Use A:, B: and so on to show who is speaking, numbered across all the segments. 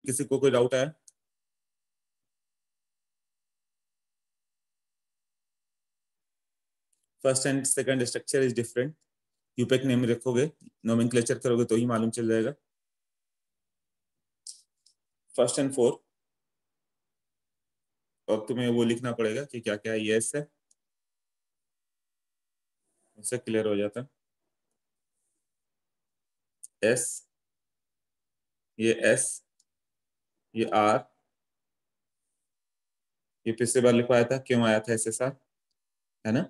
A: किसी को कोई डाउट है? First and second structure is different. IUPAC name रखोगे, नोमेनक्लेचर करोगे तो ही मालूम चल जाएगा। फर्स्ट एंड फोर्थ, और तुम्हें वो लिखना पड़ेगा कि क्या क्या है। ये एस है, उससे क्लियर हो जाता है। एस, ये एस, ये आर, ये पिछले बार लिखवाया था, क्यों आया था एस एस आर, है ना।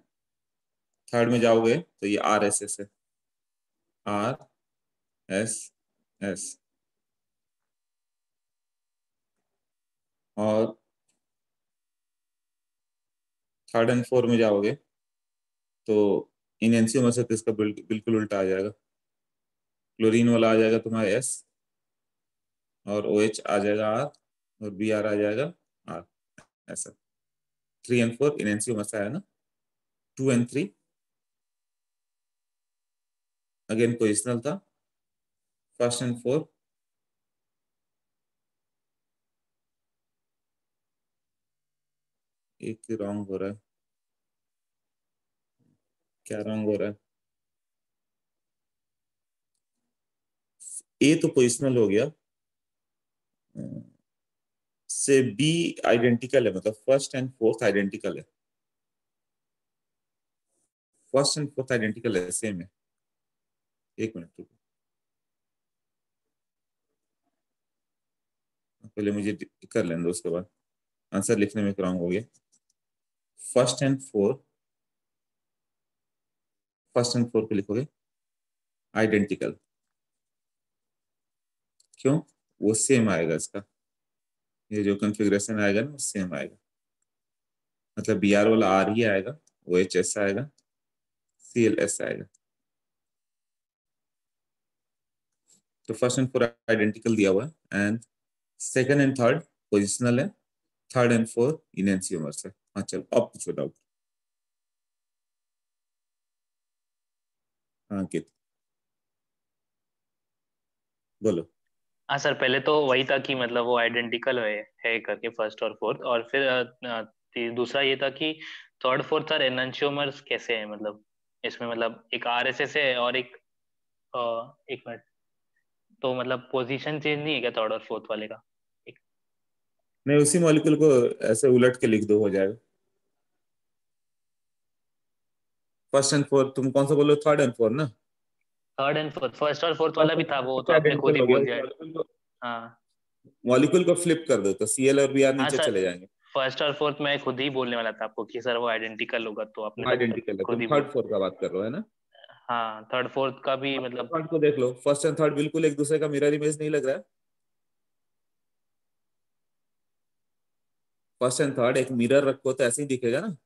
A: थर्ड में जाओगे तो ये आर एस एस है, आर एस एस। और थर्ड एंड फोर में जाओगे तो इन एनसीओ में से तो इसका बिल्कुल उल्टा आ जाएगा। क्लोरीन वाला आ जाएगा तुम्हारा एस, और ओ एच आ जाएगा आर, और बी आर आ जाएगा आर, ऐसा। Three and four in NCO में से आया ना। Two and three again positional था। फर्स्ट एंड फोर एक रॉन्ग हो रहा है। क्या रॉन्ग हो रहा है? ए तो पोजिशनल हो गया, से बी आइडेंटिकल है, मतलब फर्स्ट एंड फोर्थ आइडेंटिकल है। फर्स्ट एंड फोर्थ आइडेंटिकल है, सेम है। एक मिनट रुको, पहले मुझे कर लेने दो, उसके बाद आंसर लिखने में रॉन्ग हो गया। First and four, first and four को लिखोगे आइडेंटिकल, क्यों? वो सेम आएगा इसका, ये जो कॉन्फ़िगरेशन आएगा ना वो सेम आएगा। मतलब बी आर वाला आर ही आएगा, ओ एच एस आएगा, सी एल एस आएगा। तो फर्स्ट एंड फोर आइडेंटिकल दिया हुआ है, and second and third positional है। थर्ड एंड फोर्थ इनएंसियोमर्स है। हाँ चलो, अब पूछो डाउट। हाँ कित बोलो।
B: हाँ सर, पहले तो वही था कि मतलब वो आइडेंटिकल है करके फर्स्ट और फोर्थ, और फिर दूसरा ये था कि थर्ड फोर्थ और एनंशियोमर्स कैसे है, मतलब इसमें मतलब एक आरएसएस है और एक एक मिनट, तो मतलब पोजीशन चेंज नहीं है क्या थर्ड और फोर्थ वाले का? एक
A: नहीं, उसी मॉलिक्यूल को ऐसे उलट के लिख दो, हो जाएगा। फर्स्ट एंड फोर्थ, तुम कौन सा बोलो? थर्ड एंड फोर्थ ना।
B: थर्ड एंड फोर्थ, फर्स्ट और फोर्थ वाला
A: फर्स्ट
B: भी
A: एंड
B: था, वो
A: फोर्थ
B: तो आपने खुद
A: आइडेंटिकल
B: ही
A: हो गया,
B: बोल
A: उस
B: दिया।
A: मॉलिक्यूल को,
B: हाँ
A: मॉलिक्यूल को फ्लिप कर दो तो सी एल और बी आर
B: हाँ
A: नीचे
B: सर,
A: चले जाएंगे।
B: फर्स्ट और फोर्थ मैं खुद ही बोलने वाला था आपको कि सर वो आइडेंटिकल होगा, तो आपने
A: वो
B: तो मतलब
A: आइडेंटिकल है,
B: खुद
A: तुम
B: ही
A: थर्ड
B: बोल।
A: फोर्थ का बात कर रहे हो, है ना।
B: हाँ, थर्ड फोर्थ का भी
A: फर्स्ट और
B: मतलब।
A: थर्ड को देख लो, फर्स्ट एंड थर्ड बिल्कुल एक दूसरे का मिरर इमेज नहीं लग रहा है। फर्स्ट एंड थर्ड एक मिरर रखो तो ऐसे ही दिखेगा ना।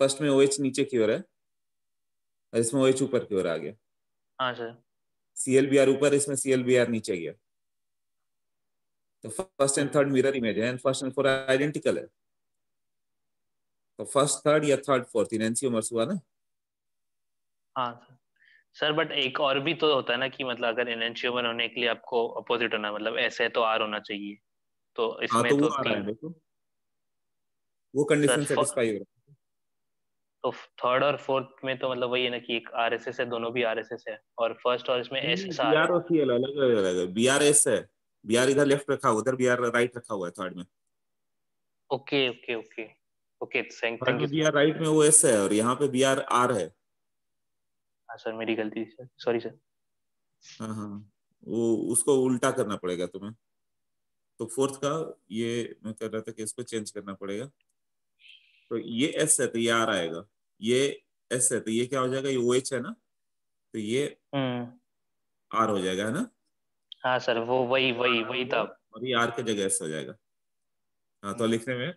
A: फर्स्ट में ओ एच नीचे की ओर है, और इसमें ओ एच ऊपर की ओर आ गया।
B: हाँ sir.
A: C L B R ऊपर, इसमें सी एल बी आर नीचे गया। तो first and
B: hmm.
A: Third mirror image है, and first and fourth identical है। तो फर्स्ट थर्ड या थर्ड फोर्थ इनएंसियोमर्स हुआ ना।
B: हाँ सर। सर बट एक और भी तो होता है ना कि मतलब अगर एनंशियोमर होने के लिए आपको अपोजिट होना, मतलब ऐसे तो आर होना चाहिए, तो
A: हाँ
B: इसमें
A: तो वो
B: तो
A: आ रहा है
B: तीन।
A: देखो, वो
B: सर
A: कंडीशन सेटिस्फाई हो रहा है।
B: तो थर्ड और फोर्थ में तो मतलब वही है ना कि एक आरएसएस है, दोनों भी आरएसएस है, और फर्स्ट और इसमें
A: नहीं नहीं, बी
B: एसएसआर
A: आर
B: है।
A: और सी एल अलग अलग है। बी आर एस है, बी आर इधर लेफ्ट रखा हुआ, उधर बी आर राइट रखा हुआ है थर्ड में।
B: Okay okay okay. Okay, thank
A: third
B: thank you
A: में बी
B: सर।
A: आर राइट में वो एस है, और यहाँ पे बी आर आर है।
B: हाँ सर, मेरी गलती सर, सॉरी सर।
A: हाँ हाँ, वो उसको उल्टा करना पड़ेगा तुम्हें। तो फोर्थ का, ये मैं कर रहा था कि इसको चेंज करना पड़ेगा। तो ये एस है तो ये आर आएगा, ये एस है तो ये क्या हो जाएगा, ये ओ एच है ना, तो ये
B: हम्म।
A: आर हो जाएगा, है ना।
B: हाँ सर, वो वही
A: आर
B: वही
A: आ
B: वही
A: गया,
B: था।
A: और ये आर की जगह एस हो जाएगा। हाँ तो
B: हम्म,
A: लिखने में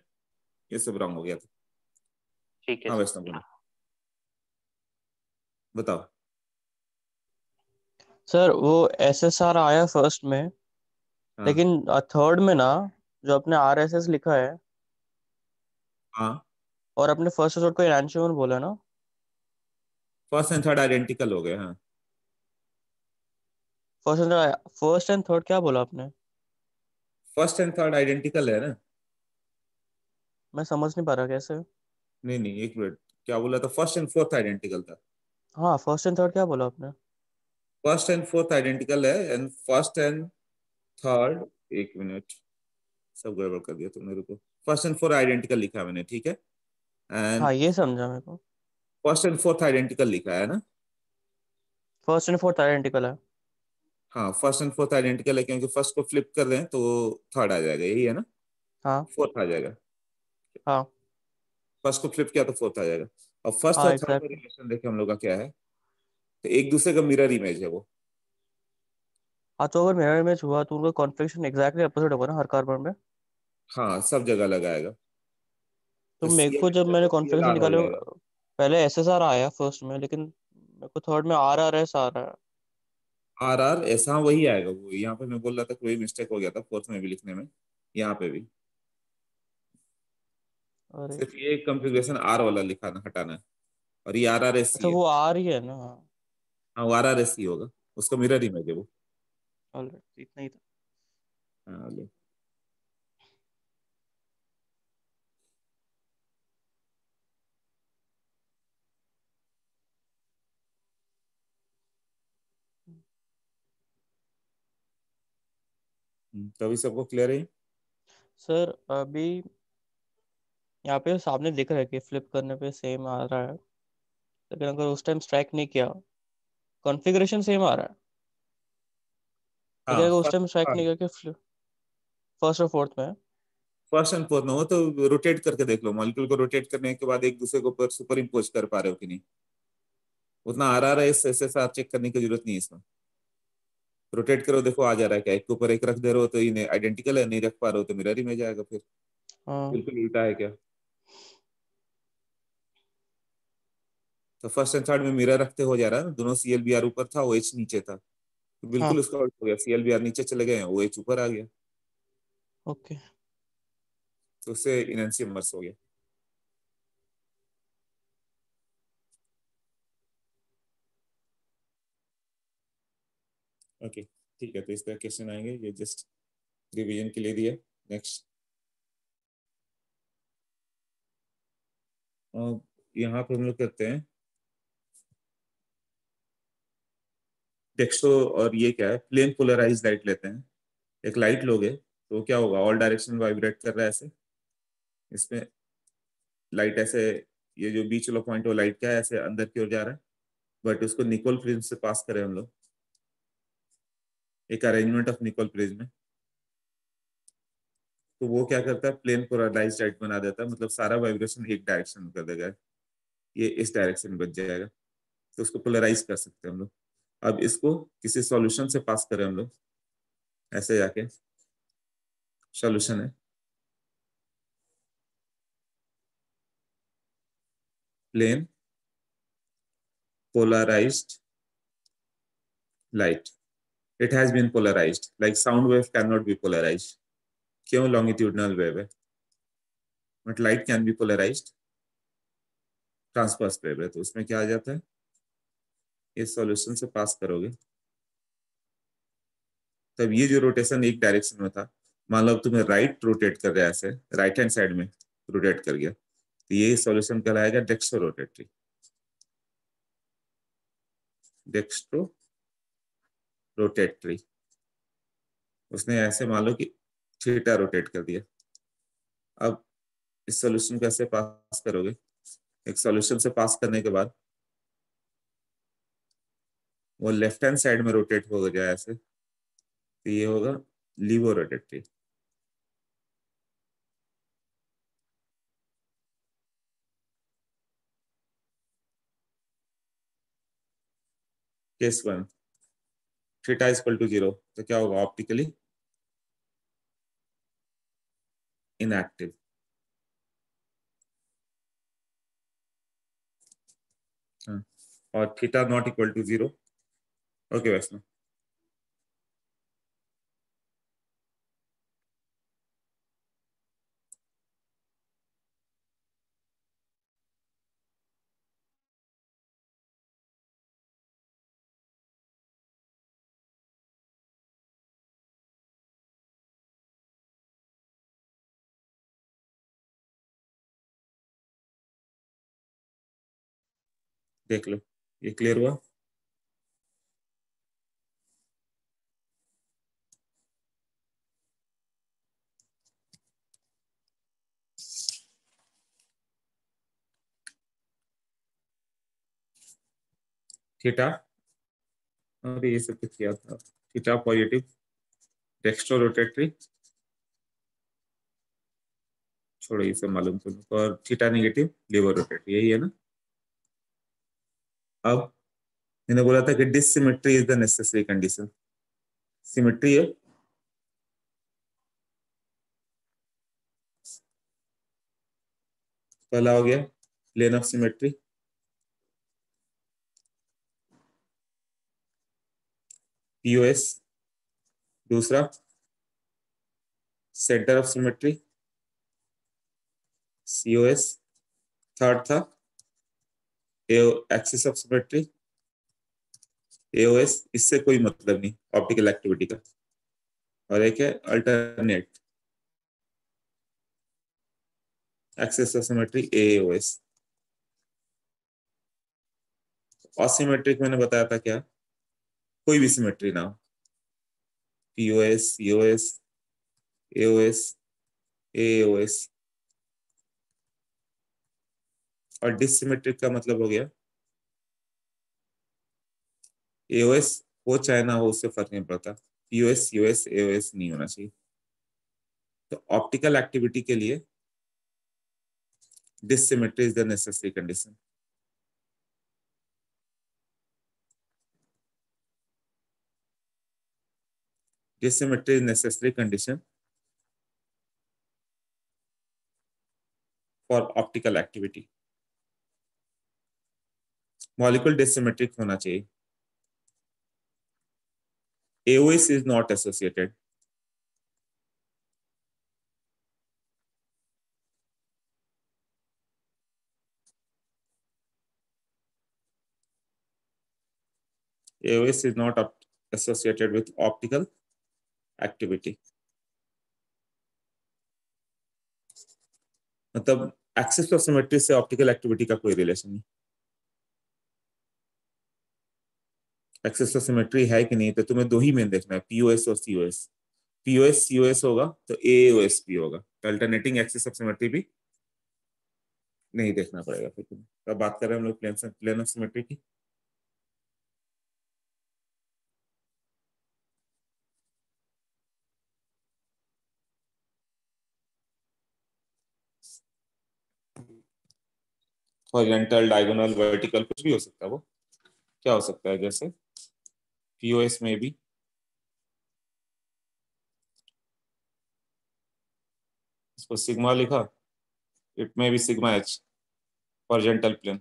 A: ये सब रॉन्ग हो गया था।
B: ठीक है
A: हाँ
B: सर।
A: वैष्णव बोलो, बताओ।
C: सर वो एसएसआर आया फर्स्ट में,
A: हाँ
C: लेकिन थर्ड में ना जो अपने आरएसएस लिखा है,
A: हाँ,
C: और अपने फर्स्ट एपिसोड को इनैंशियोमर बोला ना।
A: फर्स्ट एंड थर्ड आइडेंटिकल हो गए, हाँ।
C: फर्स्ट एंड थर्ड क्या बोला आपने?
A: फर्स्ट एंड थर्ड आइडेंटिकल है ना?
C: मैं समझ नहीं पा रहा कैसे।
A: नहीं नहीं, एक मिनट, क्या बोला था? फर्स्ट एंड फोर्थ आइडेंटिकल था।
C: हाँ, फर्स्ट एंड थर्ड क्या बोला आपने?
A: फर्स्ट एंड फोर्थ आइडेंटिकल है, एंड फर्स्ट एंड थर्ड, एक मिनट, सब गड़बड़ कर दिया तुमने, रुको। फर्स्ट एंड फोर्थ आइडेंटिकल लिखा है मैंने, ठीक है। एंड
C: हाँ, ये समझा मेरे को।
A: फर्स्ट एंड फोर्थ आइडेंटिकल लिखा है ना?
C: फर्स्ट एंड फोर्थ आइडेंटिकल है।
A: हाँ, फर्स्ट एंड फोर्थ आइडेंटिकल है, क्योंकि फर्स्ट को फ्लिप कर रहे हैं तो थर्ड आ जाएगा, यही है ना?
C: हाँ
A: फोर्थ आ जाएगा।
C: हाँ
A: फर्स्ट को फ्लिप किया तो फोर्थ आ जाएगा। और फर्स्ट
C: हाँ,
A: और थर्ड का
C: एग्जैक्टली।
A: रिलेशन देखे हम लोग का क्या है, तो एक दूसरे का मिरर इमेज है वो।
C: हाँ, तो अगर मिरर इमेज हुआ तो उनका कॉन्फ़िगरेशन एग्जैक्टली अपोजिट होगा ना हर कार्बन में।
A: हाँ, सब जगह लगाएगा।
C: तो
A: तो
C: मेरे
A: सी एल
C: को जब मैंने
A: जगह सी एल
C: कॉन्फ़िगरेशन
A: आर हो
C: निकाले,
A: जाएगा।
C: पहले एसएसआर आया फर्स्ट में, लेकिन मेरे को थर्ड में आर आर एस आ रहा है।
A: आर आर ऐसा वही आएगा, वो यहाँ पे मैं बोल रहा था कोई मिस्टेक हो गया था फोर्थ में भी लिखने में, यहाँ पे भी।
C: अरे,
A: सिर्फ ये कॉन्फ़िगरेशन आर वाला लिखाना, हटाना है। और ये आर आर एस सी
C: अच्छा
A: है।
C: वो आर ही है ना।
A: हाँ, वो आर आर एस सी होगा, उसका मिरर इमेज है वो।
C: ऑलराइट, इतना ही था।
A: हाँ, लो। तभी सबको क्लियर है।
C: सर अभी यहाँ पे सामने दिख रहा है कि फ्लिप करने पे सेम आ रहा है, लेकिन अगर उस टाइम स्ट्राइक नहीं किया, कॉन्फ़िगरेशन सेम आ रहा है, लेकिन
A: हाँ,
C: अगर उस
A: फर्स्ट,
C: टाइम स्ट्राइक
A: हाँ,
C: नहीं किया कि फर्स्ट और फोर्थ में।
A: फर्स्ट एंड फोर्थ में हो तो रोटेट करके देख लो, मॉलिक्यूल को रोटेट करने के बाद एक दूसरे के ऊपर सुपर इम्पोज कर पा रहे हो कि नहीं। उतना R R S S S R check करने की जरूरत नहीं है इसमें। रोटेट करो, देखो आ जा रहा है क्या, एक के ऊपर एक रख दे रहे हो तो ये आइडेंटिकल है, नहीं रख पा रहे हो तो मिरर ही में जाएगा फिर।
C: हाँ
A: बिल्कुल उल्टा है क्या? तो फर्स्ट एंड थर्ड में मिरर रखते हो जा रहा है ना, दोनों सी एल बी आर ऊपर था, ओ एच नीचे था, तो
C: हाँ।
A: बिल्कुल उसका उल्टा हो गया, सी एल बी आर नीचे चले गए, ओ एच ऊपर आ गया।
C: ओके।
A: तो उससे इनएंसियमर्स हो गया। ओके, ठीक है, तो इस तरह क्वेश्चन आएंगे, ये जस्ट रिवीजन के लिए दिया। नेक्स्ट, यहाँ पे हम लोग करते हैं टेक्सटो, और ये क्या है, प्लेन पोलराइज लाइट लेते हैं। एक लाइट लोगे तो क्या होगा, ऑल डायरेक्शन वाइब्रेट कर रहा है ऐसे। इसमें लाइट ऐसे, ये जो बीच वाला पॉइंट है वो लाइट क्या है, ऐसे अंदर की ओर जा रहा है, बट उसको निकोल प्रिज्म से पास करें हम लोग, एक अरेंजमेंट ऑफ निकोल प्रिज्म, तो वो क्या करता है, प्लेन पोलराइज लाइट बना देता है, मतलब सारा वाइब्रेशन एक डायरेक्शन में कर देगा, ये इस डायरेक्शन में बच जाएगा। तो उसको पोलराइज कर सकते हैं हम लोग। अब इसको किसी सॉल्यूशन से पास करें हम लोग, ऐसे जाके सॉल्यूशन है, plane polarized light, it has been polarized like sound wave cannot be polarized, क्यों, longitudinal wave है, but light can be polarized, transverse wave है, तो उसमें क्या आ जाता है, इस सॉल्यूशन से पास करोगे, तब ये जो रोटेशन एक डायरेक्शन में था, मान लो तुम्हें राइट रोटेट कर रहा है, ऐसे राइट हैंड साइड में रोटेट कर गया, तो ये सॉल्यूशन कहलाएगा डेक्स्ट्रो रोटेटरी, डेक्स्ट्रो रोटेटरी। उसने ऐसे मान लो कि थीटा रोटेट कर दिया। अब इस सॉल्यूशन कैसे पास करोगे, एक सॉल्यूशन से पास करने के बाद वो लेफ्ट हैंड साइड में रोटेट हो जाए ऐसे, तो ये होगा levorotatory. Case one, theta is equal to 0, तो क्या होगा, ऑप्टिकली इनएक्टिव। हाँ, और theta not equal to 0। Okay Vaishnav. देख लो, ये क्लियर हुआ? थीटा, अरे ये सब कुछ किया था। थीटा पॉजिटिव डेक्स्ट्रो रोटेटरी, छोड़ो ये सब मालूम करो, और थीटा नेगेटिव लीवर रोटेटरी, यही है ना? अब मैंने बोला था कि dissymmetry is the necessary condition. Symmetry है, पहला हो गया प्लेन ऑफ सिमेट्री, पीओएस। दूसरा centre of symmetry, COS. Third था एक्सिस ऑफ सिमेट्री, एओएस। इससे कोई मतलब नहीं ऑप्टिकल एक्टिविटी का। और एक है alternate axis of symmetry, AOS. Asymmetric मैंने बताया था क्या? कोई भी सिमेट्री ना हो, पीओएस, सीओएस, एओएस, एओएस। और डिसिमेट्रिक का मतलब हो गया एओएस हो चाहे ना हो, उससे फर्क नहीं पड़ता। पीओएस, यूएस, एओएस नहीं होना चाहिए। तो ऑप्टिकल एक्टिविटी के लिए dissymmetry is the necessary condition. Dissymmetry is necessary condition for optical activity. Molecule dissymmetric होना चाहिए। AOS is not associated. AOS is not associated with optical activity. मतलब एक्सिस ऑफ सिमेट्री से ऑप्टिकल एक्टिविटी का कोई relation नहीं। Axis of symmetry है कि नहीं, तो तुम्हें दो ही मेन देखना है, पीओएस और सीओएस। पीओएस सीओएस होगा तो एओएस भी होगा, तो अल्टरनेटिंग एक्सिस ऑफ सिमेट्री भी नहीं देखना पड़ेगा फिर तुम्हें। तो अब बात कर रहे हैं हम लोग प्लेन ऑफ सिमेट्री की। हॉरिजॉन्टल, डायगोनल, वर्टिकल, कुछ भी हो सकता है। वो क्या हो सकता है? जैसे पीओएस में भी इसको सिग्मा लिखा, इट में भी sigma H, horizontal plane.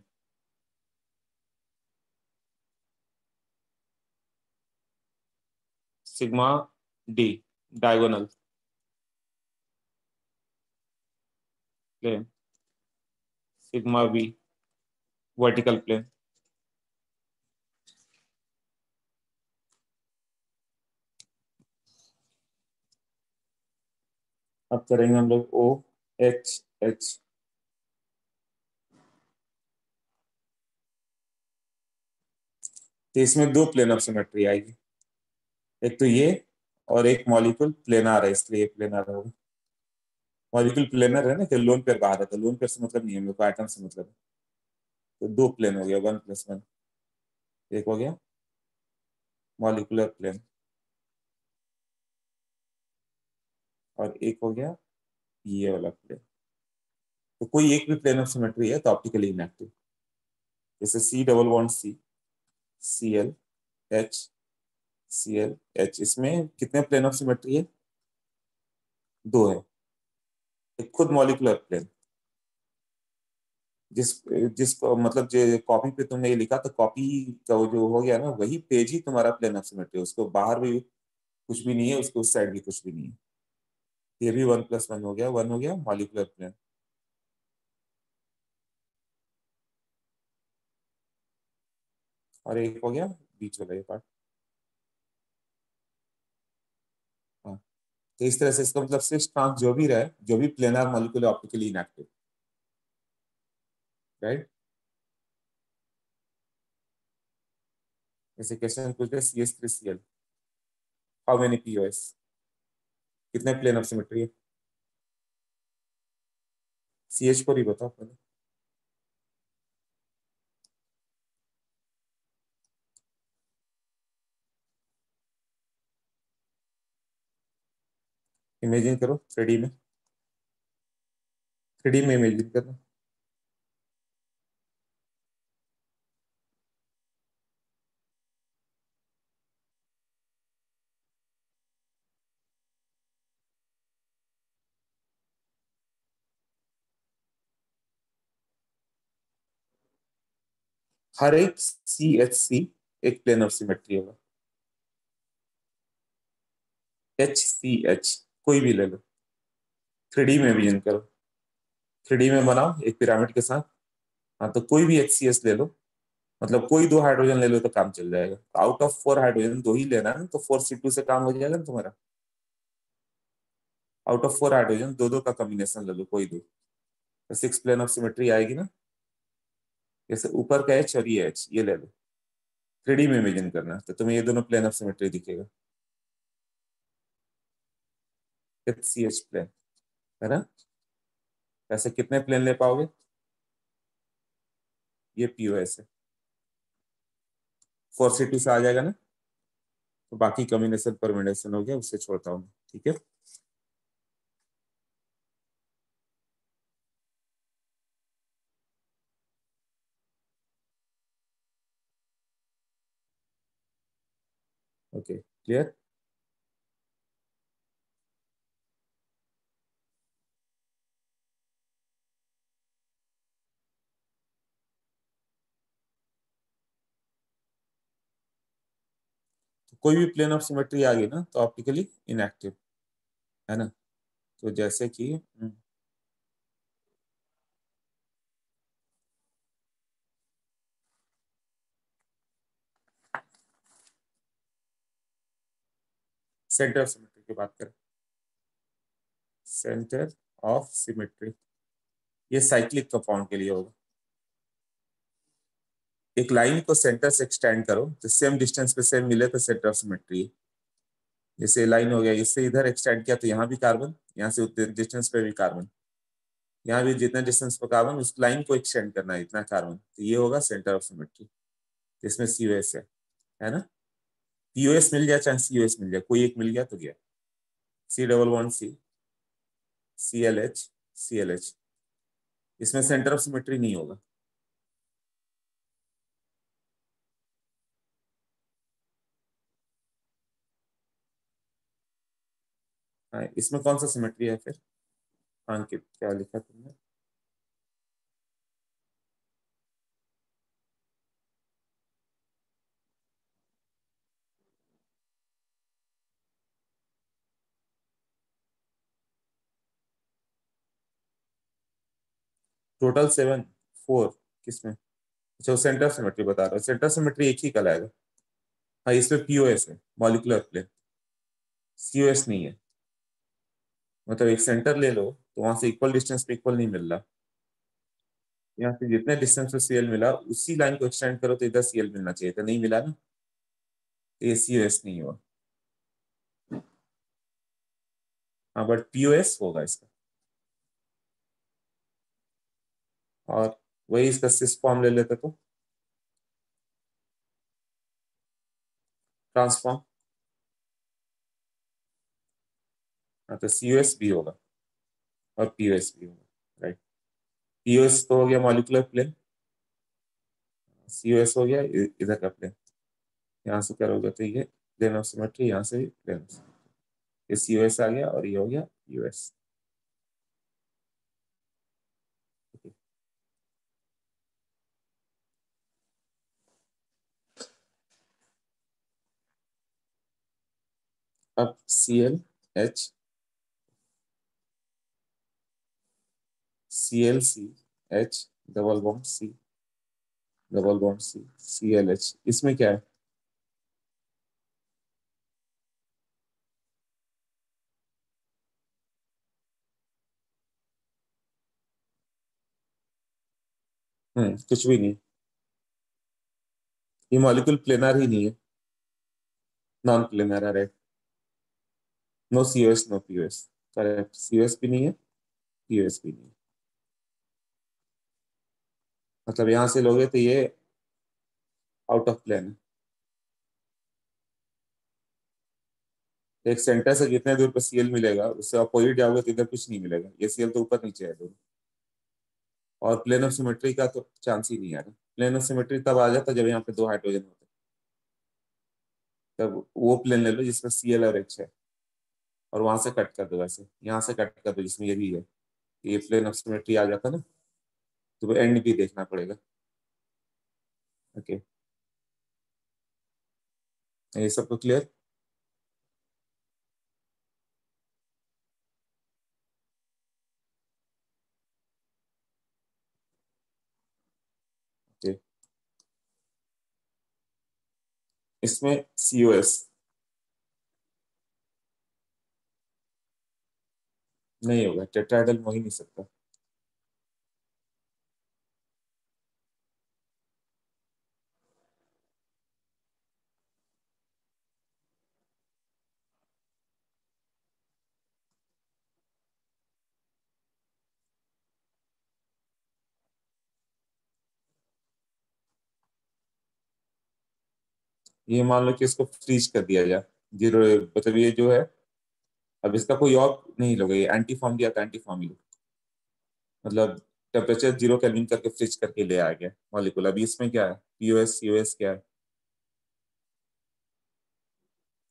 A: Sigma D diagonal plane, sigma V vertical plane. अब करेंगे हम लोग ओ एच एच। तो इसमें दो प्लेन ऑफ सिमेट्री आएगी, एक तो ये, और एक मॉलिक्यूल प्लेनार है, इसलिए ये प्लेनार होगा। मॉलिक्यूल प्लेनर है ना, कि लोन पेयर बाहर है, तो लोन पेयर से मतलब नहीं है, मेरे को एटम से मतलब है। तो दो प्लेन हो गया, 1+1। एक हो गया मॉलिकुलर प्लेन, और एक हो गया ये वाला प्लेन। तो कोई एक भी प्लेन ऑफ सिमेट्री है तो ऑप्टिकली इनएक्टिव। जैसे C double bond C, C L H, C L H, इसमें कितने प्लेन ऑफ सिमेट्री है? दो है। एक खुद मॉलिकुलर प्लेन, जिस जिसको मतलब जो कॉपी पे तुमने ये लिखा, तो कॉपी का वो जो हो गया ना, वही पेज ही तुम्हारा प्लेन ऑफ सिमेट्री है। उसको बाहर भी कुछ भी नहीं है, उसके उस साइड भी कुछ भी नहीं है। ये भी 1+1 हो गया, 1 हो गया मॉलिकुलर प्लेन। और एक हो गया बीच वाला ये पार्ट। हाँ, तो इस तरह से इसका मतलब सिर्फ ट्रांस जो भी रहे, जो भी planar molecule optically inactive, right. जैसे क्वेश्चन पूछते हैं CH3Cl, हाउ मेनी POS, कितने प्लेन ऑफ सिमेट्री है? CH4 ही बताओ पहले। इमेजिन करो 3D में, 3D में इमेजिन करना। हर एक CH3 एक प्लेन ऑफ सिमेट्री होगा। HCH कोई भी ले लो, 3D में इमेजिन करो, 3D में बनाओ एक पिरामिड के साथ। हाँ, तो कोई भी HCS ले लो, मतलब कोई 2 हाइड्रोजन ले लो तो काम चल जाएगा। आउट ऑफ 4 हाइड्रोजन 2 ही लेना है ना, तो 4C2 से काम हो जाएगा ना तुम्हारा। आउट ऑफ 4 हाइड्रोजन दो दो का कॉम्बिनेशन ले लो, कोई दो, तो 6 प्लेन ऑफ सिमेट्री आएगी ना। जैसे ऊपर का H और ये H, ये ले लो, 3D में इमेजिन करना, तो तुम्हें ये दोनों प्लेन ऑफ सिमेट्री दिखेगा। HCH प्लेन है ना। ऐसे कितने प्लेन ले पाओगे? ये POS है, 4C2 से आ जाएगा ना, तो बाकी कॉम्बिनेशन परम्यूटेशन हो गया, उससे छोड़ता हूँ, ठीक है। Okay, clear. तो कोई भी प्लेन ऑफ सिमेट्री आ गई ना तो ऑप्टिकली इनएक्टिव है ना। तो जैसे कि सेंटर ऑफ सिमेट्री की बात करें, सेंटर ऑफ सिमेट्री ये साइक्लिक कंपाउंड के लिए होगा। एक लाइन को सेंटर से एक्सटेंड करो तो सेम डिस्टेंस पे सेम मिले तो सेंटर ऑफ सिमेट्री। जैसे लाइन हो गया, इससे इधर एक्सटेंड किया तो यहाँ भी कार्बन, यहाँ से उतने डिस्टेंस पे भी कार्बन, यहाँ भी जितना डिस्टेंस पे कार्बन, उस लाइन को एक्सटेंड करना है इतना कार्बन, तो ये होगा सेंटर ऑफ सिमेट्री। इसमें COS है ना। POS मिल जाए चाहे COS मिल जाए, कोई एक मिल गया तो गया। C double bond C, ClH, इसमें सेंटर ऑफ सिमेट्री नहीं होगा। हाँ, इसमें कौन सा सिमेट्री है फिर? अंकित क्या लिखा तुमने? टोटल 7, 4 किसमें? अच्छा, वो सेंटर सिमेट्री बता रहा है, सेंटर सिमेट्री एक ही कहलाएगा। हाँ, इसमें POS है, मॉलिक्यूलर प्लेन, COS नहीं है। मतलब एक सेंटर ले लो तो वहां से इक्वल डिस्टेंस पे इक्वल नहीं मिल रहा, यहाँ से जितने डिस्टेंस पे CL मिला उसी लाइन को एक्सटेंड करो तो इधर CL मिलना चाहिए था, नहीं मिला ना, तो ये COS नहीं हुआ। हाँ, बट POS होगा इसका। और वही इसका सिस फॉर्म ले लेते तो ट्रांसफॉर्म, हाँ तो COS भी होगा और POS भी होगा, राइट। POS तो हो गया मॉलिक्यूलर प्लेन, COS हो गया इधर का प्लेन। यहाँ से क्या होगा, तो ये प्लेन ऑफ सिमेट्री, यहाँ से प्लेन, ये COS आ गया और ये हो गया POS। अब ClH, ClCH, double bond C, ClH, इसमें क्या है? कुछ भी नहीं, ये मॉलिक्यूल प्लेनर ही नहीं है, नॉन प्लेनर है, right. No COS no POS, correct, COS भी नहीं है, पीओएस भी नहीं है। मतलब यहां से लोगे तो ये आउट ऑफ प्लेन है। एक सेंटर से जितने दूर पर सीएल मिलेगा उससे अपोजिट जाओगे तो इधर कुछ नहीं मिलेगा, ये सीएल तो ऊपर नीचे है दोनों। और प्लेन ऑफ सिमेट्री का तो चांस ही नहीं आ रहा। प्लेन ऑफ सिमेट्री तब आ जाता जब यहाँ पे दो हाइड्रोजन होते, तब वो प्लेन ले लो जिसमें सीएल और एच है, और वहां से कट कर दो, वैसे यहाँ से कट कर दो जिसमें ये भी है, ये प्लेन ऑफ सिमेट्री आ जाता ना, तो वो एंड भी देखना पड़ेगा। ओके, ये सबको क्लियर। ओके, इसमें सीओएस नहीं होगा, टेट्राहेड्रल हो ही नहीं सकता। ये मान लो कि इसको फ्रीज कर दिया जाए, जीरो, मतलब ये जो है, अब इसका कोई और नहीं लोगे, ये एंटी फॉर्म दिया था, एंटी फॉर्म लो, मतलब टेम्परेचर 0 केल्विन करके फ्रीज करके ले आ गया मॉलिक्यूल। अभी इसमें क्या है, पीओएस सीओएस क्या है,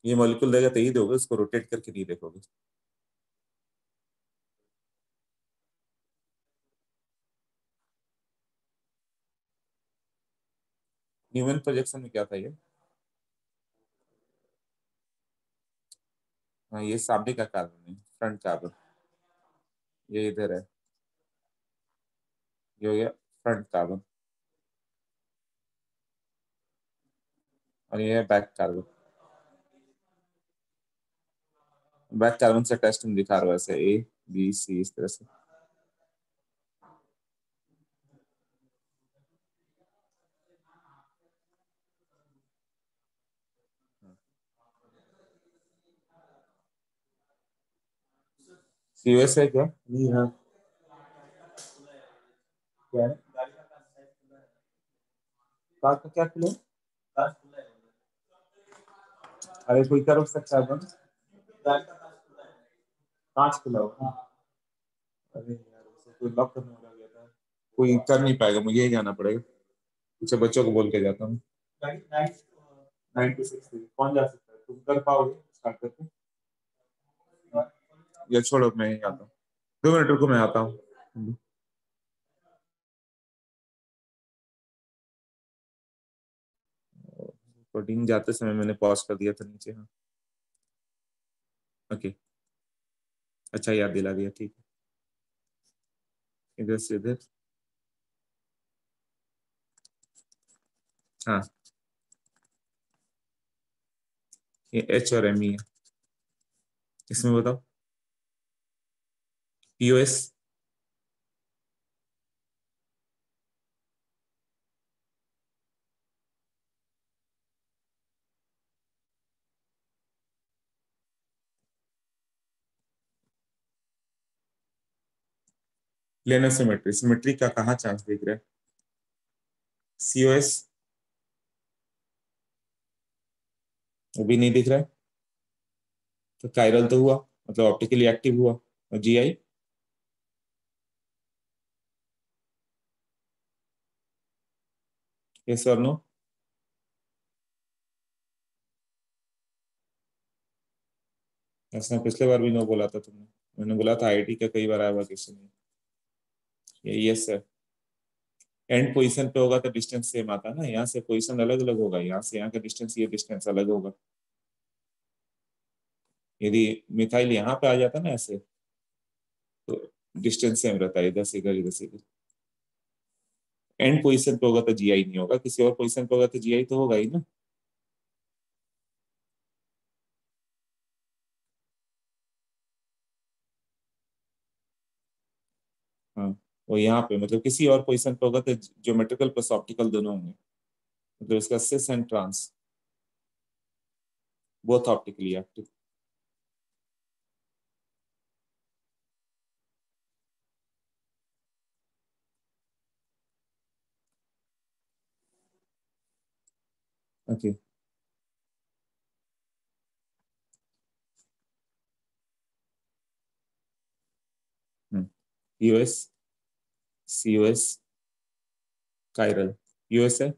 A: ये मॉलिक्यूल देगा तो ही दोगे, उसको रोटेट करके नहीं देखोगे। न्यूमैन प्रोजेक्शन में क्या था ये, हाँ ये सामने का कार्बन है, फ्रंट कार्बन, ये इधर है, ये हो गया फ्रंट कार्बन, और ये है बैक कार्बन। बैक कार्बन से टेस्ट में दिखा रहा हूँ ऐसे, ए बी सी इस तरह से। सीओएस है क्या, नहीं है, क्या है, कार का क्या खुला है? अरे कोई कर सकता है बंद, कांच खुला हुआ, अरे यार उसे कोई लॉक करने वाला गया था, कोई कर नहीं पाएगा, मुझे ही जाना पड़ेगा, पीछे बच्चों को बोल के जाता हूँ। 96 कौन जा सकता है, तुम कर पाओगे स्टार्ट करके, या छोड़ो मैं ही आता हूँ, 2 मिनट रुको मैं आता हूँ। कोडिंग जाते समय मैंने पॉज कर दिया था नीचे, हाँ। ओके, अच्छा याद दिला दिया, ठीक है, इधर से इधर, हाँ ये एच और एम ई है, इसमें बताओ पीओएस, लेना सिमेट्री, सिमेट्री का कहाँ चांस दिख रहा है, सीओएस वो भी नहीं दिख रहा है, तो कायरल तो हुआ, मतलब ऑप्टिकली एक्टिव हुआ, और जीआई यस और नो, ऐसा पिछले बार भी नो बोला था तुमने, मैंने बोला था आईआईटी का कई बार आया हुआ क्वेश्चन, ये यस है। एंड पोजीशन पे होगा तो डिस्टेंस सेम आता है ना, यहाँ से पोजीशन अलग अलग होगा, यहाँ से यहाँ का डिस्टेंस, ये डिस्टेंस अलग होगा। यदि मिथाइल यहाँ पे आ जाता ना ऐसे, तो डिस्टेंस सेम रहता है, इधर से इधर, इधर से इधर। एंड पोजीशन पे होगा तो जीआई नहीं होगा, किसी और पोजीशन पे होगा तो जीआई तो होगा ही ना। हाँ, वो यहाँ पे मतलब किसी और पोजीशन पे होगा तो ज्योमेट्रिकल प्लस ऑप्टिकल दोनों होंगे। मतलब इसका cis and trans both optically active. Okay, यूएस, सीयूएस, कायरल। यूएस है,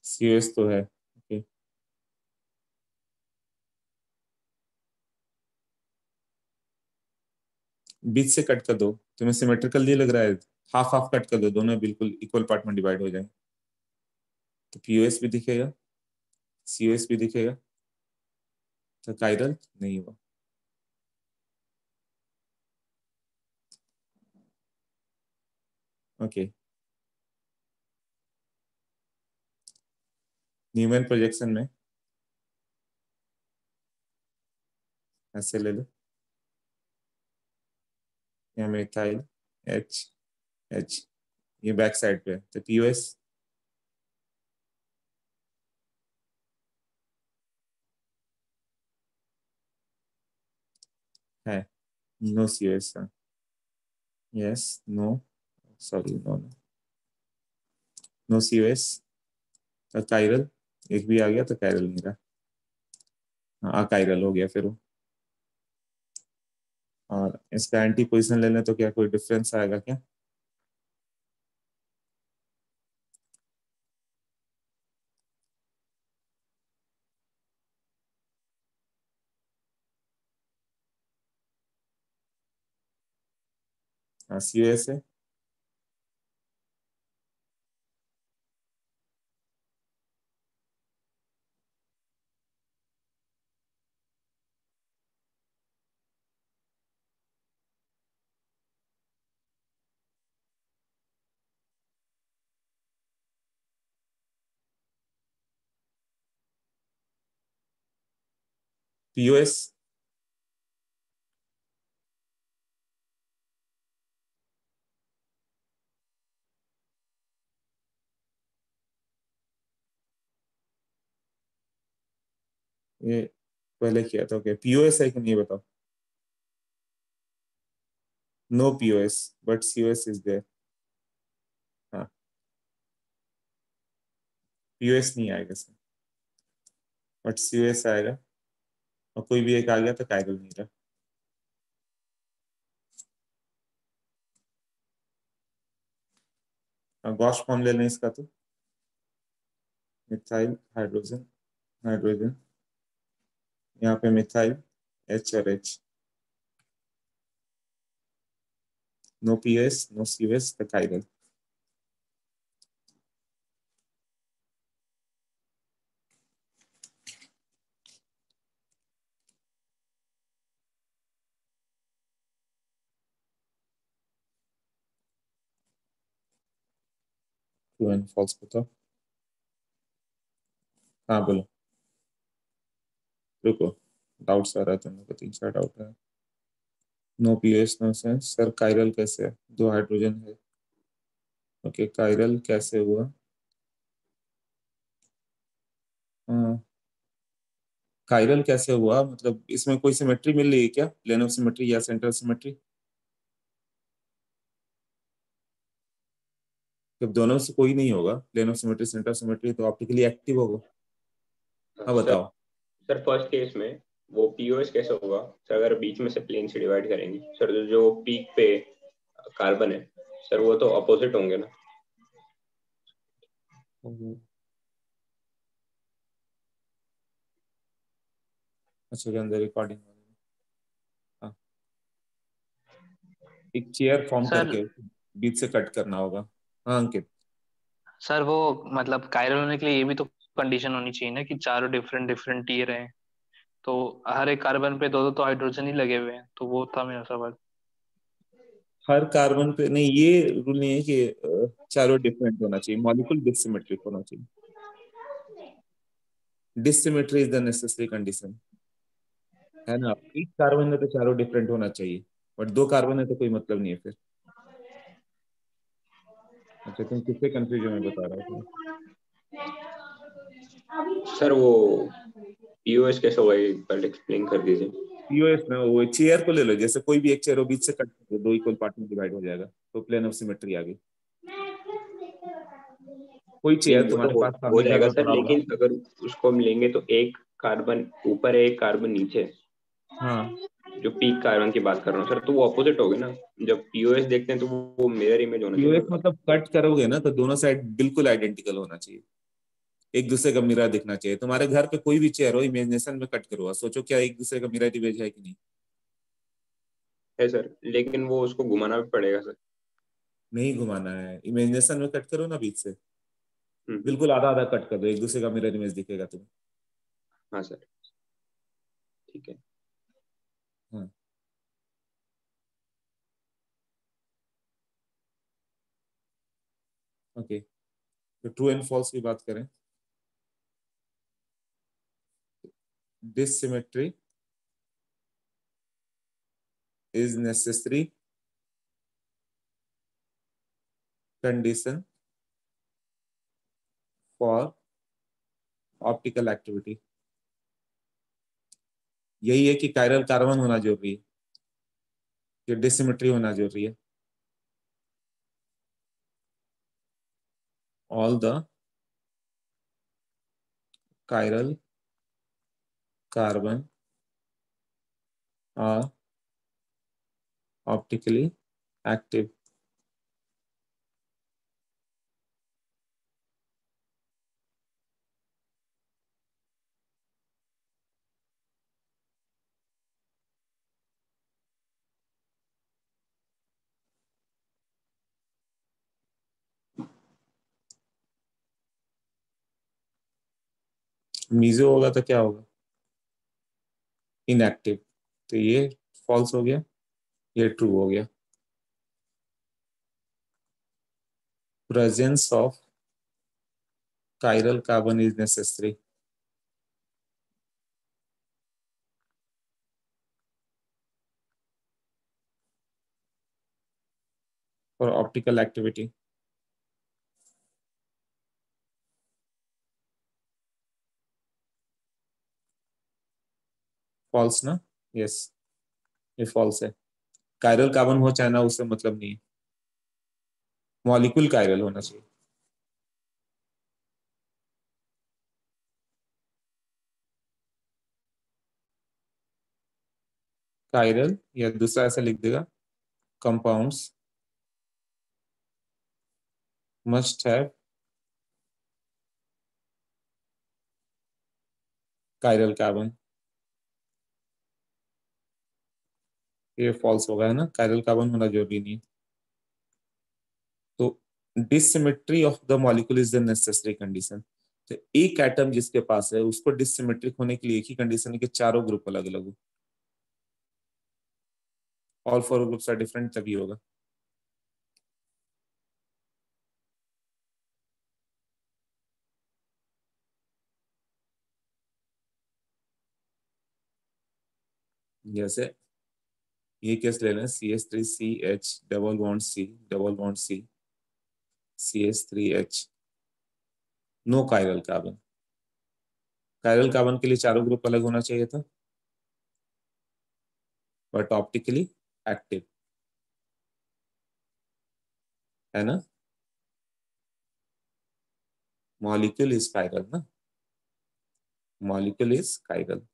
A: सीयूएस तो है। ओके, बीच से कट कर दो, तुम्हें सिमेट्रिकल नहीं लग रहा है? हाफ हाफ कट कर दो, दोनों बिल्कुल इक्वल पार्ट में डिवाइड हो जाए, तो पीओएस भी दिखेगा, सीओएस भी दिखेगा, तो कायरल नहीं हुआ। ओके, न्यूमैन प्रोजेक्शन में ऐसे ले लो, यहाँ मिथाइल एच एच, ये बैक साइड पे है, तो पीओएस है, नो सीओएस है, yes, no, sorry, no no, no COS, तो कायरल एक भी आ गया, तो कायरल नहीं रहा, हाँ कायरल हो गया फिर वो। और इसका एंटी पोजिशन ले लें तो क्या कोई डिफरेंस आएगा क्या? हाँ सीओएस है, पीओएस, ये पहले किया था। ओके, पीओएस है कि नहीं बताओ? No POS but COS is there. हाँ, पीओएस नहीं आएगा सर, बट सीओएस आएगा, और कोई भी एक आ गया तो कायरल नहीं रहा। गॉस फॉर्म ले लें इसका, तो मिथाइल हाइड्रोजन, हाइड्रोजन, यहाँ पे मिथाइल एच और H, no POS, no COS, तो कायरल। ट्रू एंड फॉल्स बताओ। हाँ बोलो, रुको, डाउट्स आ रहा है, तुम लोग को 3 4 डाउट है। No POS, no sense sir, chiral कैसे है, 2 हाइड्रोजन है। ओके, कायरल कैसे हुआ? हाँ, कायरल कैसे हुआ मतलब इसमें कोई सिमेट्री मिल रही है क्या, प्लेन ऑफ सिमेट्री या सेंटर सिमेट्री? जब दोनों से कोई नहीं होगा, plane of symmetry centre symmetry, तो ऑप्टिकली एक्टिव होगा। हाँ
D: सर
A: बताओ।
D: सर फर्स्ट केस में वो पीओएस कैसे होगा सर, अगर बीच में से प्लेन से डिवाइड करेंगे सर, जो पीक पे कार्बन है सर, वो तो अपोजिट होंगे ना।
A: अच्छा, के अंदर रिकॉर्डिंग हो रही है। हाँ, एक चेयर फॉर्म
B: सर
A: करके बीच से कट करना होगा। हाँ अंकित।
B: सर वो मतलब कायरल होने के लिए ये भी तो कंडीशन होनी चाहिए ना कि चारों डिफरेंट डिफरेंट टीयर हैं, तो हर एक कार्बन पे दो दो तो हाइड्रोजन ही लगे हुए हैं, तो वो था मेरा सवाल।
A: हर कार्बन पे नहीं, ये रूल नहीं है कि चारों डिफरेंट होना चाहिए, मॉलिक्यूल डिसिमेट्रिक होना चाहिए। Dissymmetry is the necessary condition, है ना। एक कार्बन है तो चारों डिफरेंट होना चाहिए, बट दो कार्बन है तो कोई मतलब नहीं है फिर। अच्छा, तुम किससे कंफ्यूज हो, मैं बता रहा हूँ।
D: सर वो पीओएस कैसे होगा, ये पहले एक्सप्लेन कर दीजिए।
A: पीओएस में वो चेयर को ले लो, जैसे कोई भी एक चेयर हो, बीच से कट कर दो, दो इक्वल पार्ट में डिवाइड हो जाएगा, तो प्लेन ऑफ सिमेट्री आ गई। कोई
D: नहीं
A: चेयर
D: वो तो
A: तुम्हारे पास
D: हो
A: सामने घर
D: जाएगा
A: में
D: सर,
A: पड़ा होगा।
D: लेकिन अगर उसको हम लेंगे तो एक कार्बन ऊपर है एक कार्बन नीचे है।
A: हाँ,
D: जो पीक कार्बन की बात कर रहा हूँ सर, तो वो अपोजिट हो गए ना। जब पीओएस देखते हैं तो वो मिरर इमेज होना चाहिए
A: पीओएस
D: उनका।
A: मतलब कट करोगे ना तो दोनों साइड बिल्कुल आइडेंटिकल होना चाहिए, एक दूसरे का मिरर दिखना चाहिए। तुम्हारे घर पे कोई भी चेयर हो, इमेजिनेशन में कट करो और सोचो क्या एक दूसरे का मिरर इमेज है कि नहीं।
D: है सर, लेकिन वो उसको घुमाना भी पड़ेगा सर।
A: नहीं घुमाना है, इमेजिनेशन में कट करो ना बीच से,
D: हम्म।
A: बिल्कुल आधा आधा कट कर दो, एक दूसरे का मिरर इमेज दिखेगा तुम्हें।
D: हाँ सर, ठीक है।
A: हाँ, ओके। तो ट्रू एंड फॉल्स की बात करें, dissymmetry is necessary condition for optical activity. यही है कि कायरल कार्बन होना जरूरी है, कि डिसिमेट्री होना जरूरी है। All the chiral carbon are optically active। Meso होगा तो क्या होगा, इनएक्टिव। तो ये फॉल्स हो गया, ये ट्रू हो गया। Presence of chiral carbon is necessary for optical activity। False ना, यस, ये फॉल्स है। कायरल कार्बन हो चाहे ना, उससे मतलब नहीं है, मॉलिक्यूल कायरल होना चाहिए। कायरल, या दूसरा ऐसा लिख देगा, compounds must have chiral carbon. ये फॉल्स होगा, है ना, कायरल कार्बन होना जरूरी नहीं है। तो dissymmetry of the molecule is the necessary condition. तो एक एटम जिसके पास है उसको डिसिमेट्रिक होने के लिए एक ही कंडीशन है कि चारों ग्रुप अलग अलग हो, all four groups are different, तभी होगा। जैसे ये केस ले लें, CH3CH double bond C, double bond C, CH3H, no chiral carbon. Chiral carbon के लिए चारों ग्रुप अलग होना चाहिए था, बट ऑप्टिकली एक्टिव, है ना। मॉलिक्यूल इज कायरल ना, मॉलिक्यूल इज कायरल।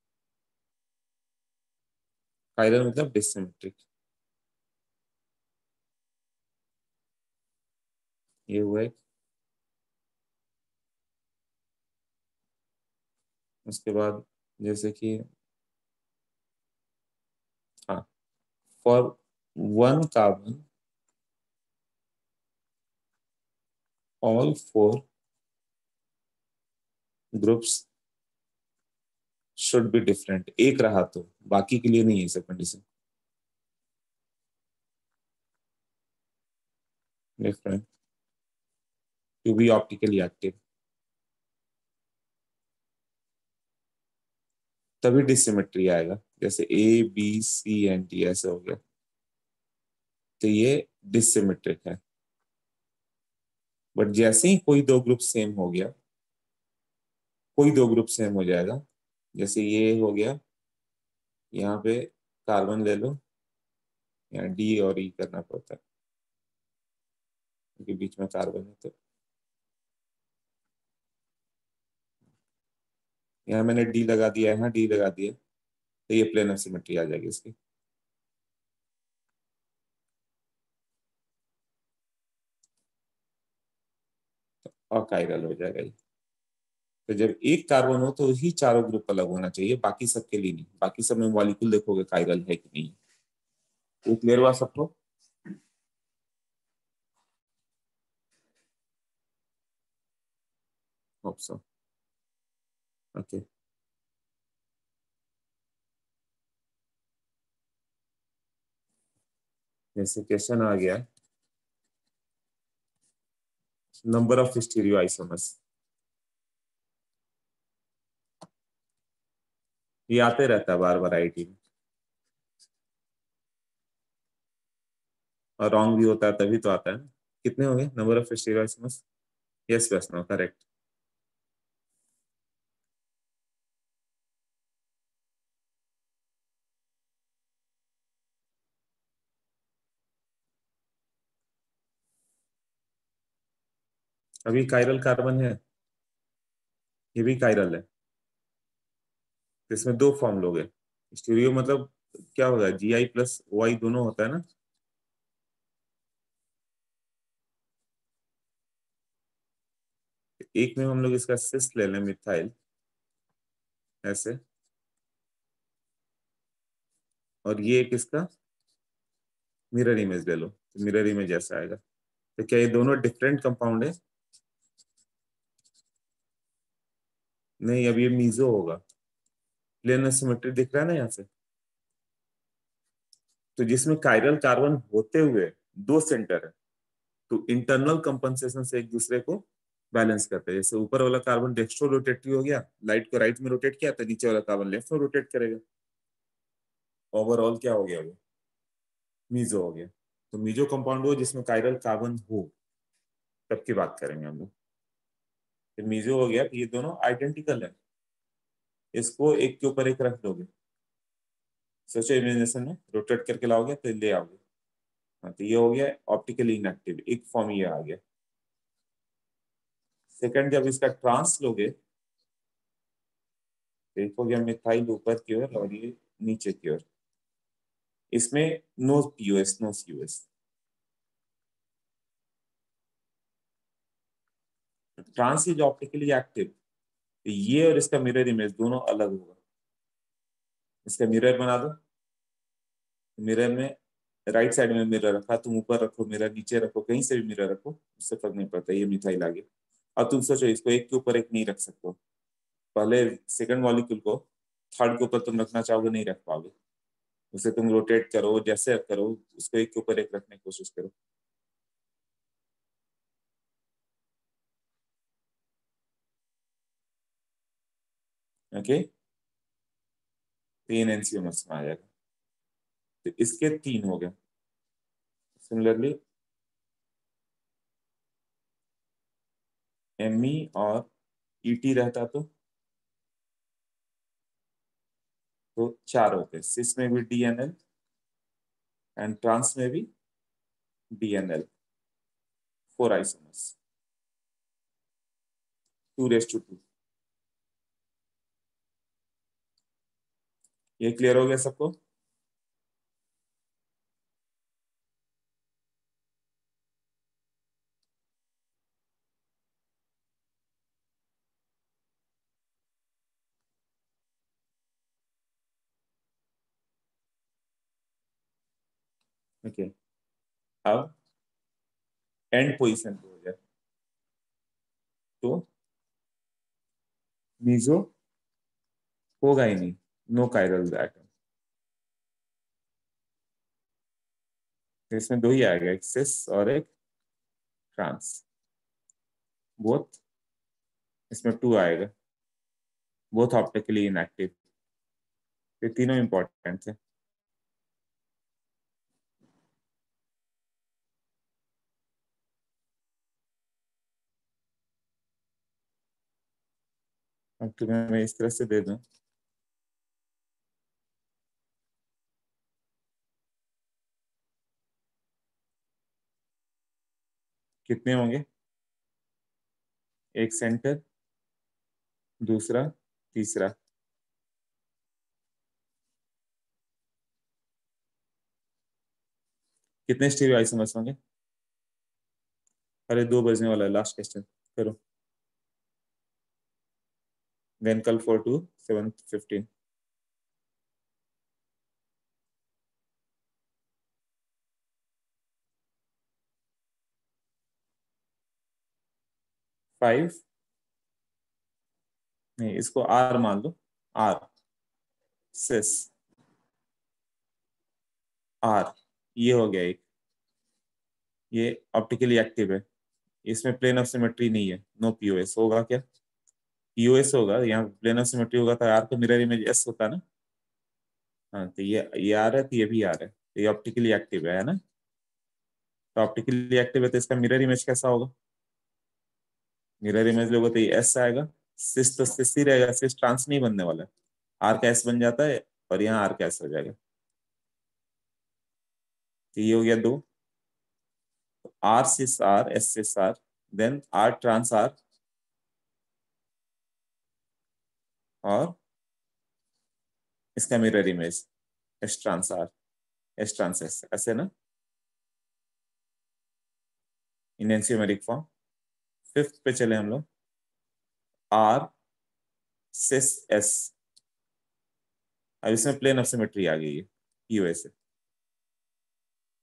A: कायरल मतलब डिसिमेट्रिक। ये हुआ है। उसके बाद जैसे कि, हाँ, for one carbon all 4 groups should be different, एक रहा तो, बाकी के लिए नहीं है सब condition. Different to be optically active, तभी डिसिमेट्री आएगा। जैसे A B C and D ऐसे हो गया, तो ये डिसिमेट्रिक है। बट जैसे ही कोई दो ग्रुप सेम हो गया, कोई दो ग्रुप सेम हो जाएगा, जैसे ये हो गया, यहाँ पे कार्बन ले लो, यहाँ डी और ई करना पड़ता है क्योंकि बीच में कार्बन है। तो यहाँ मैंने डी लगा दिया, यहाँ डी लगा दिया, तो ये प्लेन ऑफ सिमेट्री आ जाएगी इसकी। और कायरल हो जाएगा ये। तो जब एक कार्बन हो तो ही चारों ग्रुप अलग होना चाहिए, बाकी सबके लिए नहीं। बाकी सब में मॉलिक्यूल देखोगे कायरल है कि नहीं। वो क्लियर हुआ सबको? Hope so. ओके, जैसे क्वेश्चन आ गया, नंबर ऑफ स्टीरियो आइसोमर्स, ये आते रहता है बार बार आईटी में, और रॉन्ग भी होता है तभी तो आता है ना। कितने हो गए number of stereo isomers? Yes बस नो करेक्ट। अभी कायरल कार्बन है, ये भी कायरल है। इसमें दो फॉर्म लोगे, स्टीरियो मतलब क्या होगा, जी आई प्लस ओ आई दोनों होता है ना। एक में हम लोग इसका सिस ले लें मिथाइल ऐसे, और ये एक इसका मिरर इमेज ले लो, तो मिरर इमेज ऐसा आएगा। तो क्या ये दोनों डिफरेंट कंपाउंड है? नहीं, अब ये मीजो होगा। प्लेन सिमेट्री दिख रहा है ना यहाँ से। तो जिसमें कायरल कार्बन होते हुए दो सेंटर है, तो इंटरनल कंपनसेशन से एक दूसरे को बैलेंस करते हैं। जैसे ऊपर वाला कार्बन डेक्स्ट्रो रोटेटरी हो गया, लाइट को राइट में रोटेट किया, तो नीचे वाला कार्बन लेफ्ट में रोटेट करेगा। ओवरऑल क्या हो गया वो, मीजो हो गया। तो मीजो कंपाउंड हो जिसमें कायरल कार्बन हो, तब की बात करेंगे हम लोग। फिर मीजो हो गया, तो ये दोनों आइडेंटिकल है, इसको एक के ऊपर एक रख दोगे, सोचो इमेजिनेशन में रोटेट करके लाओगे तो ले आओगे। हाँ, तो ये हो गया ऑप्टिकली इनएक्टिव, एक फॉर्म ये आ गया। सेकंड, जब इसका ट्रांस लोगे, एक हो गया मिथाइल ऊपर की ओर और ये नीचे की ओर, इसमें no POS no COS. Trans is optically active, ये और इसका मिरर इमेज दोनों अलग होगा। इसका मिरर बना दो, मिरर में राइट साइड में मिरर रखा, तुम ऊपर रखो मिरर, नीचे रखो, कहीं से भी मिरर रखो, उससे फर्क नहीं पड़ता, ये मिथाइल आ गया। और तुम सोचो इसको एक के ऊपर एक नहीं रख सकते हो। पहले सेकंड मॉलिक्यूल को थर्ड के ऊपर तुम रखना चाहोगे, नहीं रख पाओगे। उसे तुम रोटेट करो, जैसे करो, उसको एक के ऊपर एक रखने की कोशिश करो। ओके, तीन एनसीएमएस में आ जाएगा। तो इसके तीन हो गए। सिमिलरली एमई और ईटी रहता तो चार होते, सिस में भी डीएनएल एंड ट्रांस में भी डीएनएल, 4 आइसोमर्स, 2:2। ये क्लियर हो गया सबको? ओके, अब एंड पोजीशन पे हो जाए। तो मीजो होगा ही नहीं, नो कायरल एटम। तो इसमें दो ही आएगा, एक सिस और एक ट्रांस, बोथ। इसमें 2 आएगा, बोथ ऑप्टिकली इनएक्टिव। ये तीनों इंपॉर्टेंट है। अब तुम्हें मैं इस तरह से दे दूं, कितने होंगे? एक सेंटर, दूसरा, तीसरा। कितने स्टीरियो आइसोमर्स होंगे? अरे 2 बजने वाला है, लास्ट क्वेश्चन करो। देन कल 4 to 7:15। फाइव नहीं, इसको आर मान लो। आर सिस आर, ये हो गया एक। ये ऑप्टिकली एक्टिव है, इसमें प्लेन ऑफ सिमेट्री नहीं है, नो पीओएस। होगा क्या? पीओएस होगा, यहाँ प्लेन ऑफ सिमेट्री होगा तो आर का मिरर इमेज एस होता ना। हाँ, तो ये आर है, तो ये भी आर है, तो ये ऑप्टिकली एक्टिव है ना। तो ऑप्टिकली एक्टिव है तो इसका मिरर इमेज कैसा होगा? मिरर इमेज लोगे तो ये एस आएगा। सिस तो सिस ही रहेगा, सिस ट्रांस नहीं बनने वाला है। आर का एस बन जाता है और यहाँ आर का एस हो जाएगा। तो ये हो गया 2। R cis R, S cis R, then R trans R, और इसका mirror image S trans R, S trans S, ऐसे ना इनएंशियोमेरिक फॉर्म। फिफ्थ पे चले हम लोग। आर सिस एस, अब इसमें प्लेन ऑफ सिमेट्री आ गई है पीओएस से।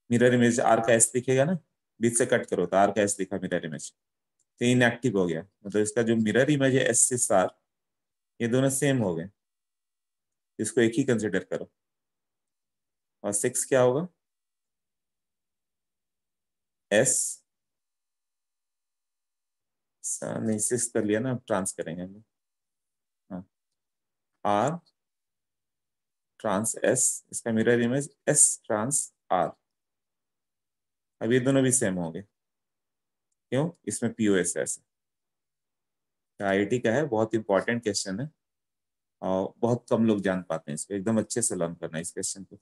A: मिरर इमेज आर का एस दिखेगा ना, बीच से कट करो तो आर का एस दिखा मिरर इमेज, तो इनएक्टिव हो गया। मतलब इसका जो मिरर इमेज है एस सिस आर, ये दोनों सेम हो गए, इसको एक ही कंसिडर करो। और 6 क्या होगा? एस, नहीं 6 कर लिया ना, अब ट्रांस करेंगे हम। हाँ, आर ट्रांस एस, इसका mirror image S trans R. अब ये दोनों भी सेम हो गए, क्यों? इसमें पीओएस है। आईआईटी का है, बहुत इंपॉर्टेंट क्वेश्चन है और बहुत कम लोग जान पाते हैं इसको। एकदम अच्छे से लर्न करना इस क्वेश्चन को,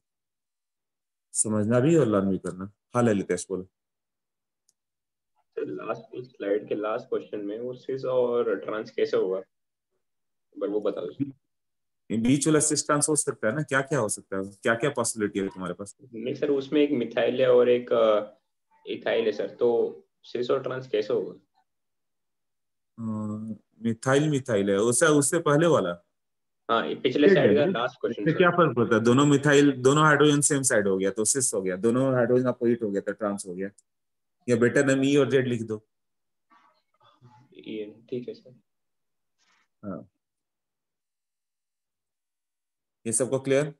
A: समझना भी और लर्न भी करना। हाँ ललितेश बोलो।
D: लास्ट स्लाइड के लास्ट क्वेश्चन में वो सिस और ट्रांस कैसे होगा, पर वो बता दो।
A: बीच वाला सिस्टेंस हो सकता है ना, क्या क्या हो सकता है, क्या क्या पॉसिबिलिटी है तुम्हारे पास?
D: नहीं सर, उसमें एक मिथाइल है और एक इथाइल है सर, तो सिस और ट्रांस कैसे होगा?
A: मिथाइल मिथाइल है, उससे उससे पहले वाला
D: हाँ, ये पिछले
A: ठीक है।
D: साइड का लास्ट क्वेश्चन
A: इससे
D: सर।
A: क्या फर्क पड़ता है? दोनों मिथाइल, दोनों हाइड्रोजन सेम साइड हो गया तो सिस हो गया, दोनों हाइड्रोजन अपोजिट हो गया तो ट्रांस हो गया। या बेटर नेम ई और जेड लिख दो।
D: ये ठीक है सर।
A: हाँ, ये सबको क्लियर?